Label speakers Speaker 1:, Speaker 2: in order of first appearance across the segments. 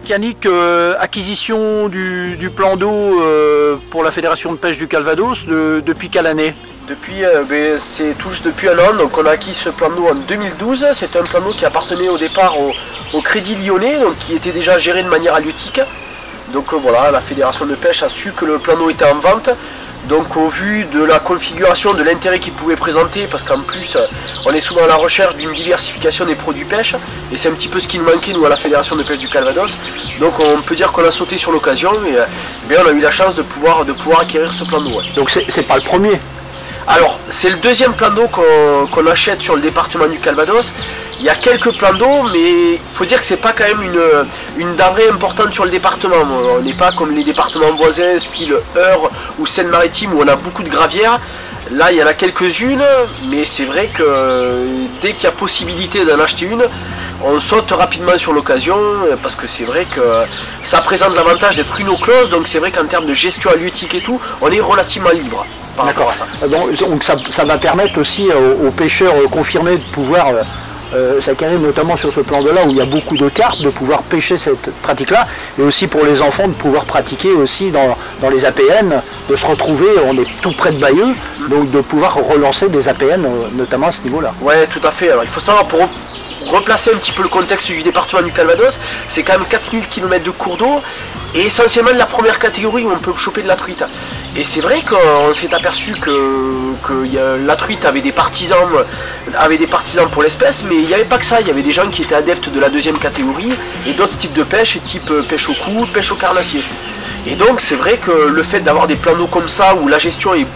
Speaker 1: Donc Yannick, acquisition du plan d'eau pour la Fédération de pêche du Calvados, depuis quelle année?
Speaker 2: Depuis, c'est tout juste depuis un an, donc on a acquis ce plan d'eau en 2012. C'est un plan d'eau qui appartenait au départ au Crédit Lyonnais, donc qui était déjà géré de manière halieutique. Donc voilà, la Fédération de pêche a su que le plan d'eau était en vente. Donc au vu de la configuration, de l'intérêt qu'il pouvait présenter, parce qu'en plus on est souvent à la recherche d'une diversification des produits pêche, et c'est un petit peu ce qui nous manquait nous à la Fédération de pêche du Calvados. Donc on peut dire qu'on a sauté sur l'occasion et on a eu la chance de pouvoir acquérir ce plan d'eau. Ouais.
Speaker 1: Donc c'est pas le premier?
Speaker 2: Alors, c'est le deuxième plan d'eau qu'on achète sur le département du Calvados. Il y a quelques plans d'eau, mais il faut dire que c'est pas quand même une denrée importante sur le département. On n'est pas comme les départements voisins, style Eure ou Seine-Maritime, où on a beaucoup de gravières. Là, il y en a quelques-unes, mais c'est vrai que dès qu'il y a possibilité d'en acheter une, on saute rapidement sur l'occasion, parce que c'est vrai que ça présente l'avantage d'être une eau close, donc c'est vrai qu'en termes de gestion halieutique et tout, on est relativement libre.
Speaker 1: D'accord. Donc ça va permettre aussi aux pêcheurs confirmés de pouvoir s'acquérir, notamment sur ce plan de là où il y a beaucoup de cartes, de pouvoir pêcher cette pratique-là, et aussi pour les enfants de pouvoir pratiquer aussi dans les APN, de se retrouver, on est tout près de Bayeux, donc de pouvoir relancer des APN, notamment à ce niveau-là.
Speaker 2: Ouais, tout à fait. Alors il faut savoir, pour replacer un petit peu le contexte du département du Calvados, c'est quand même 4000 km de cours d'eau, et essentiellement de la première catégorie où on peut choper de la truite. Et c'est vrai qu'on s'est aperçu que la truite avait des partisans pour l'espèce, mais il n'y avait pas que ça. Il y avait des gens qui étaient adeptes de la deuxième catégorie et d'autres types de pêche, type pêche au coude, pêche au carnassier. Et donc c'est vrai que le fait d'avoir des plans d'eau comme ça, où la gestion est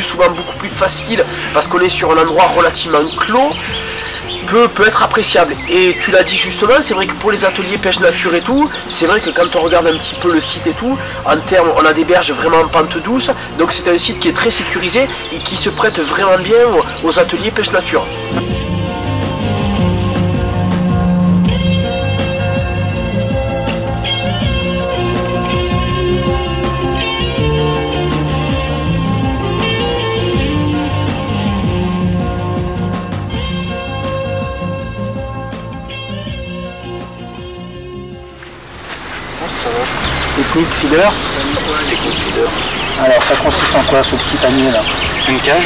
Speaker 2: souvent beaucoup plus facile, parce qu'on est sur un endroit relativement clos, peut être appréciable. Et tu l'as dit justement, c'est vrai que pour les ateliers pêche nature et tout, c'est vrai que quand on regarde un petit peu le site et tout, en termes, on a des berges vraiment en pente douce, donc c'est un site qui est très sécurisé et qui se prête vraiment bien aux ateliers pêche nature.
Speaker 1: Technique feeder. Alors ça consiste en quoi ce petit panier là?
Speaker 3: Une cage.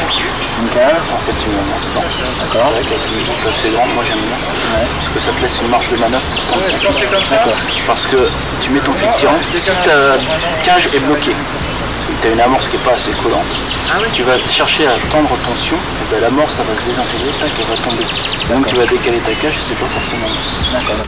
Speaker 1: Une cage.
Speaker 3: En fait c'est vraiment dedans.
Speaker 1: D'accord.
Speaker 3: Avec assez grand, moi j'aime bien. Ouais. Parce que ça te laisse une marge de manœuvre pour prendre ton fil.
Speaker 1: D'accord.
Speaker 3: Parce que tu mets ton fil tirant, si ta cage est bloquée, et que tu as une amorce qui n'est pas assez collante, tu vas chercher à tendre ton sion, et ben l'amorce ça va se désintégrer, tac, elle va tomber. Donc tu vas décaler ta cage et c'est pas forcément bon.
Speaker 1: D'accord.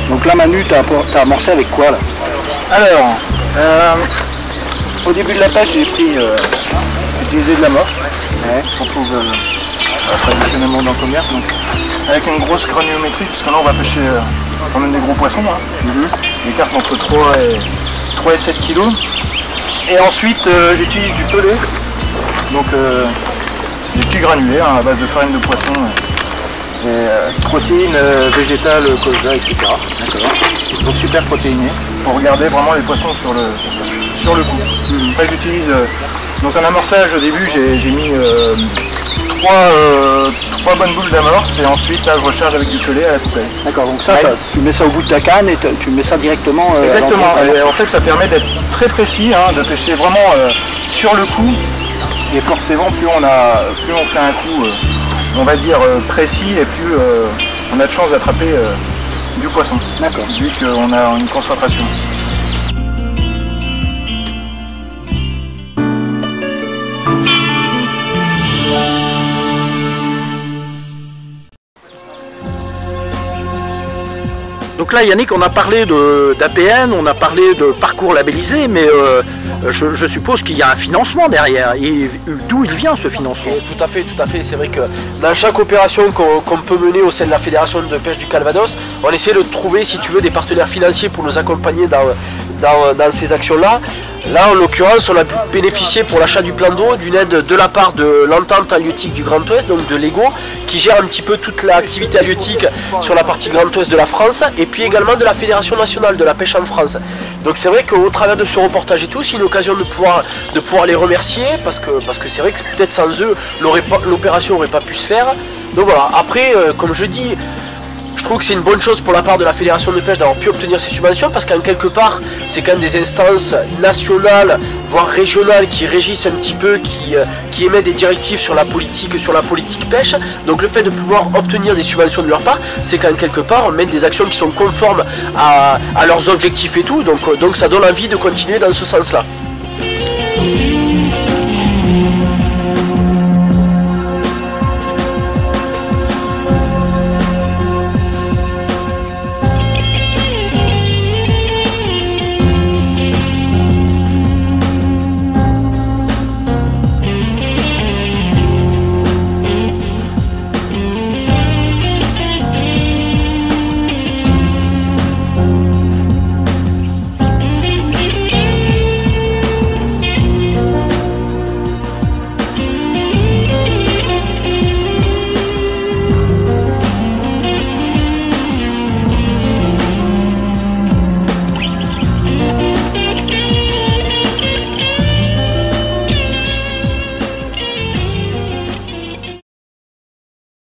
Speaker 1: Donc là Manu, t'as amorcé avec quoi là?
Speaker 4: Alors, au début de la pêche, j'ai utilisé de l'amorce, qu'on trouve traditionnellement dans le commerce, donc, avec une grosse granulométrie, puisque là on va pêcher quand même des gros poissons, des cartes entre 3 et 7 kg. Et ensuite j'utilise du pelé, donc des petits granulés à base de farine de poisson. Protéines végétales, colza, etc. Donc super protéiné pour regarder vraiment les poissons sur le coup. Après j'utilise donc un amorçage au début, j'ai mis 3 bonnes boules d'amorce et ensuite là je recharge avec du pelé à la poubelle.
Speaker 1: D'accord, donc ça, tu mets ça au bout de ta canne et tu mets ça directement.
Speaker 4: Exactement, et en fait ça permet d'être très précis, de pêcher vraiment sur le coup, et forcément plus on fait un coup on va dire précis, et plus on a de chance d'attraper du poisson.
Speaker 1: D'accord.
Speaker 4: Vu qu'on a une concentration.
Speaker 1: Donc là, Yannick, on a parlé d'APN, on a parlé de parcours labellisé, mais je suppose qu'il y a un financement derrière. Et d'où il vient ce financement?
Speaker 2: Tout à fait. C'est vrai que dans chaque opération qu'on peut mener au sein de la Fédération de pêche du Calvados, on essaie de trouver, si tu veux, des partenaires financiers pour nous accompagner dans ces actions-là. Là, en l'occurrence, on a pu bénéficier pour l'achat du plan d'eau d'une aide de la part de l'entente halieutique du Grand Ouest, donc de l'EGO, qui gère un petit peu toute l'activité halieutique sur la partie Grand Ouest de la France, et puis également de la Fédération nationale de la pêche en France. Donc c'est vrai qu'au travers de ce reportage et tout, c'est une occasion de pouvoir les remercier, parce que c'est vrai que peut-être sans eux, l'opération n'aurait pas pu se faire. Donc voilà, après, comme je dis, je trouve que c'est une bonne chose pour la part de la Fédération de pêche d'avoir pu obtenir ces subventions, parce qu'en quelque part c'est quand même des instances nationales voire régionales qui régissent un petit peu, qui émettent des directives sur la politique pêche. Donc le fait de pouvoir obtenir des subventions de leur part, c'est qu'en quelque part on mène des actions qui sont conformes à leurs objectifs et tout, donc ça donne envie de continuer dans ce sens là.